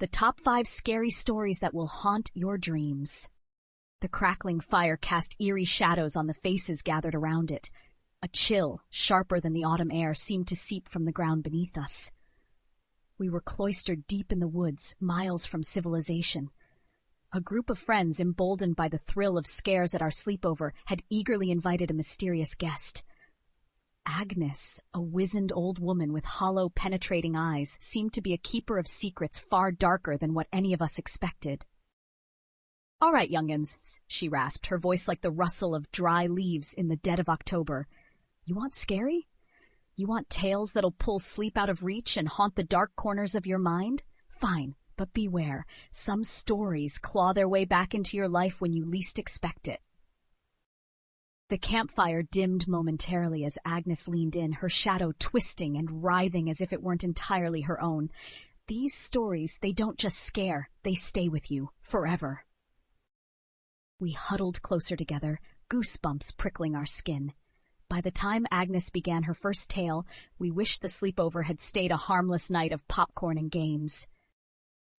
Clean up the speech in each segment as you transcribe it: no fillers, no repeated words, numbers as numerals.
the top 5 scary stories that will haunt your dreams. The crackling fire cast eerie shadows on the faces gathered around it. A chill, sharper than the autumn air, seemed to seep from the ground beneath us. We were cloistered deep in the woods, miles from civilization. A group of friends, emboldened by the thrill of scares at our sleepover, had eagerly invited a mysterious guest. Agnes, a wizened old woman with hollow, penetrating eyes, seemed to be a keeper of secrets far darker than what any of us expected. "All right, young'uns," she rasped, her voice like the rustle of dry leaves in the dead of October. "You want scary? You want tales that'll pull sleep out of reach and haunt the dark corners of your mind? Fine, but beware. Some stories claw their way back into your life when you least expect it." The campfire dimmed momentarily as Agnes leaned in, her shadow twisting and writhing as if it weren't entirely her own. These stories, they don't just scare, they stay with you, forever. We huddled closer together, goosebumps prickling our skin. By the time Agnes began her first tale, we wished the sleepover had stayed a harmless night of popcorn and games.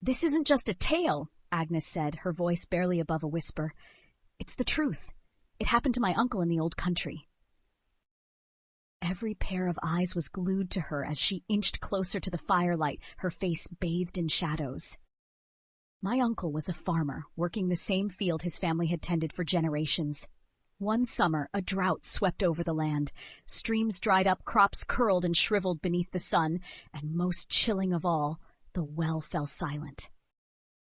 "This isn't just a tale," Agnes said, her voice barely above a whisper. "It's the truth. It happened to my uncle in the old country." Every pair of eyes was glued to her as she inched closer to the firelight, her face bathed in shadows. My uncle was a farmer, working the same field his family had tended for generations. One summer, a drought swept over the land. Streams dried up, crops curled and shriveled beneath the sun, and most chilling of all, the well fell silent.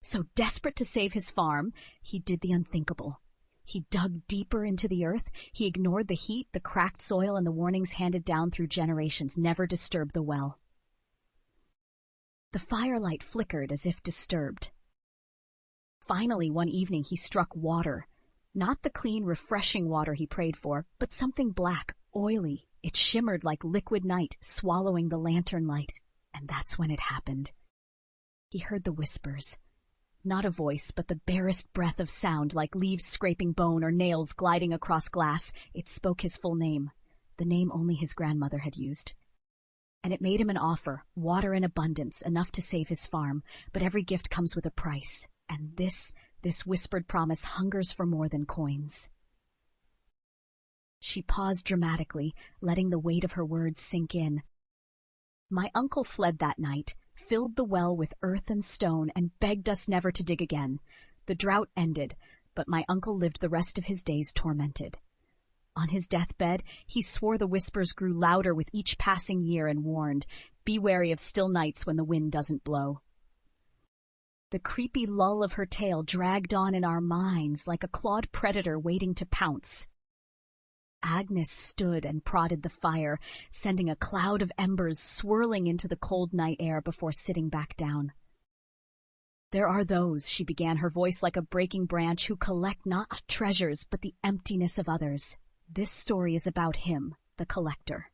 So desperate to save his farm, he did the unthinkable. He dug deeper into the earth. He ignored the heat, the cracked soil, and the warnings handed down through generations never disturb the well. The firelight flickered as if disturbed. Finally, one evening, he struck water. Not the clean, refreshing water he prayed for, but something black, oily. It shimmered like liquid night, swallowing the lantern light. And that's when it happened. He heard the whispers. Not a voice, but the barest breath of sound, like leaves scraping bone or nails gliding across glass. It spoke his full name, the name only his grandmother had used. And it made him an offer, water in abundance, enough to save his farm, but every gift comes with a price. And this whispered promise hungers for more than coins. She paused dramatically, letting the weight of her words sink in. My uncle fled that night, filled the well with earth and stone, and begged us never to dig again. The drought ended, but my uncle lived the rest of his days tormented. On his deathbed, he swore the whispers grew louder with each passing year and warned, "Be wary of still nights when the wind doesn't blow." The creepy lull of her tale dragged on in our minds like a clawed predator waiting to pounce. Agnes stood and prodded the fire, sending a cloud of embers swirling into the cold night air before sitting back down. "There are those," she began, her voice like a breaking branch, "who collect not treasures but the emptiness of others. This story is about him, the collector."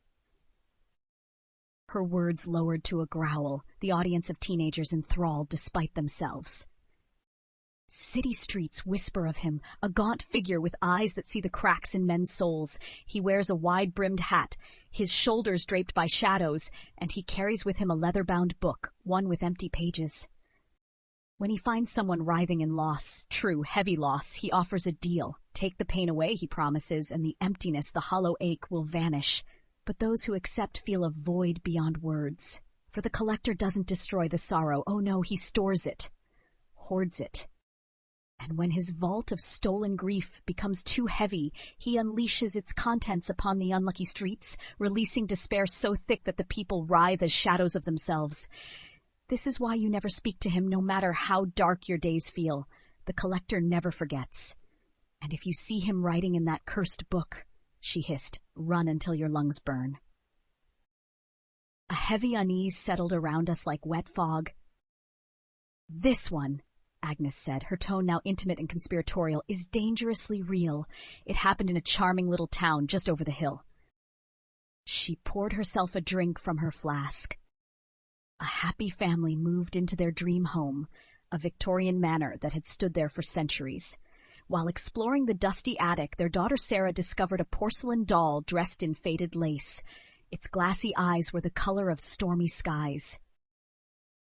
Her words lowered to a growl, the audience of teenagers enthralled despite themselves. City streets whisper of him, a gaunt figure with eyes that see the cracks in men's souls. He wears a wide-brimmed hat, his shoulders draped by shadows, and he carries with him a leather-bound book, one with empty pages. When he finds someone writhing in loss, true, heavy loss, he offers a deal. Take the pain away, he promises, and the emptiness, the hollow ache, will vanish. But those who accept feel a void beyond words. For the collector doesn't destroy the sorrow. Oh no, he stores it, hoards it. And when his vault of stolen grief becomes too heavy, he unleashes its contents upon the unlucky streets, releasing despair so thick that the people writhe as shadows of themselves. This is why you never speak to him, no matter how dark your days feel. The collector never forgets. And if you see him writing in that cursed book, she hissed, run until your lungs burn. A heavy unease settled around us like wet fog. "This one," Agnes said, her tone now intimate and conspiratorial, "is dangerously real. It happened in a charming little town just over the hill." She poured herself a drink from her flask. A happy family moved into their dream home, a Victorian manor that had stood there for centuries. While exploring the dusty attic, their daughter Sarah discovered a porcelain doll dressed in faded lace. Its glassy eyes were the color of stormy skies.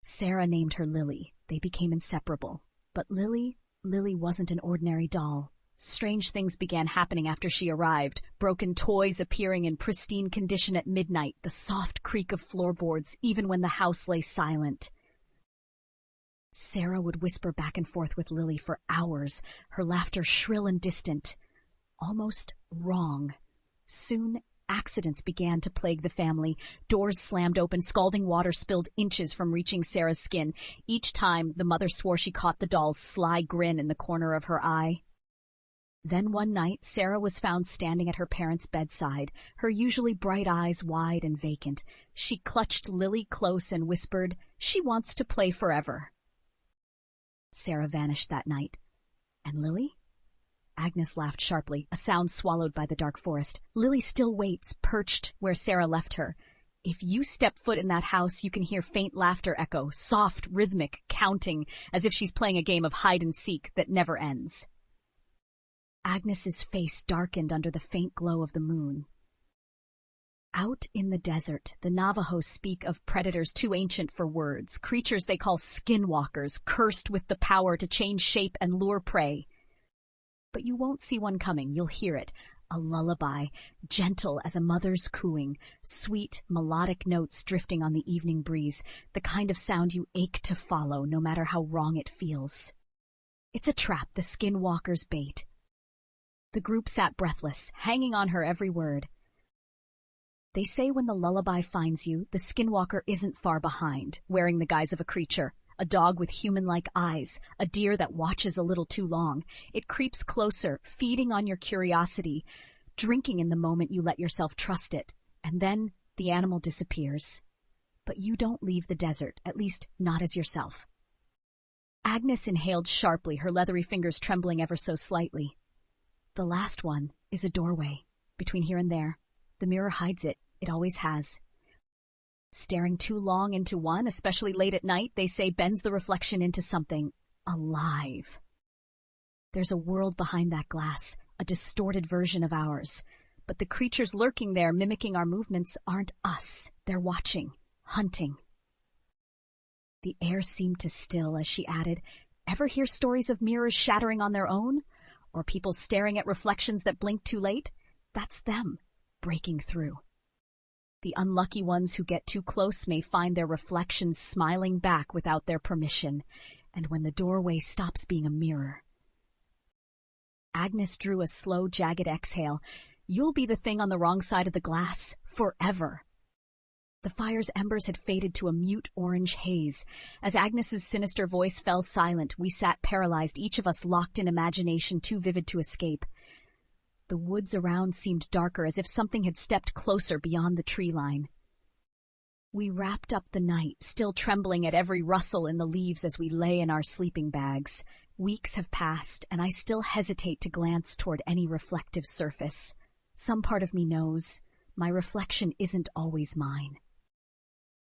Sarah named her Lily, They became inseparable. But Lily wasn't an ordinary doll. Strange things began happening after she arrived, broken toys appearing in pristine condition at midnight, the soft creak of floorboards even when the house lay silent. Sarah would whisper back and forth with Lily for hours, her laughter shrill and distant, almost wrong. Soon, accidents began to plague the family. Doors slammed open, scalding water spilled inches from reaching Sarah's skin. Each time, the mother swore she caught the doll's sly grin in the corner of her eye. Then one night, Sarah was found standing at her parents' bedside, her usually bright eyes wide and vacant. She clutched Lily close and whispered, "She wants to play forever." Sarah vanished that night. And Lily? Agnes laughed sharply, a sound swallowed by the dark forest. Lily still waits, perched where Sarah left her. If you step foot in that house, you can hear faint laughter echo, soft, rhythmic, counting, as if she's playing a game of hide-and-seek that never ends. Agnes's face darkened under the faint glow of the moon. Out in the desert, the Navajos speak of predators too ancient for words, creatures they call skinwalkers, cursed with the power to change shape and lure prey. But you won't see one coming, you'll hear it, a lullaby, gentle as a mother's cooing, sweet, melodic notes drifting on the evening breeze, the kind of sound you ache to follow no matter how wrong it feels. It's a trap, the skinwalker's bait. The group sat breathless, hanging on her every word. They say when the lullaby finds you, the skinwalker isn't far behind, wearing the guise of a creature, a dog with human-like eyes, a deer that watches a little too long. It creeps closer, feeding on your curiosity, drinking in the moment you let yourself trust it, and then the animal disappears. But you don't leave the desert, at least not as yourself. Agnes inhaled sharply, her leathery fingers trembling ever so slightly. The last one is a doorway, between here and there. The mirror hides it. It always has. Staring too long into one, especially late at night, they say bends the reflection into something alive. There's a world behind that glass, a distorted version of ours. But the creatures lurking there, mimicking our movements, aren't us. They're watching, hunting. The air seemed to still as she added, "Ever hear stories of mirrors shattering on their own? Or people staring at reflections that blink too late? That's them, breaking through. The unlucky ones who get too close may find their reflections smiling back without their permission, and when the doorway stops being a mirror." Agnes drew a slow, jagged exhale. "You'll be the thing on the wrong side of the glass, forever." The fire's embers had faded to a mute orange haze. As Agnes's sinister voice fell silent, we sat paralyzed, each of us locked in imagination too vivid to escape. The woods around seemed darker, as if something had stepped closer beyond the tree line. We wrapped up the night, still trembling at every rustle in the leaves as we lay in our sleeping bags. Weeks have passed, and I still hesitate to glance toward any reflective surface. Some part of me knows my reflection isn't always mine.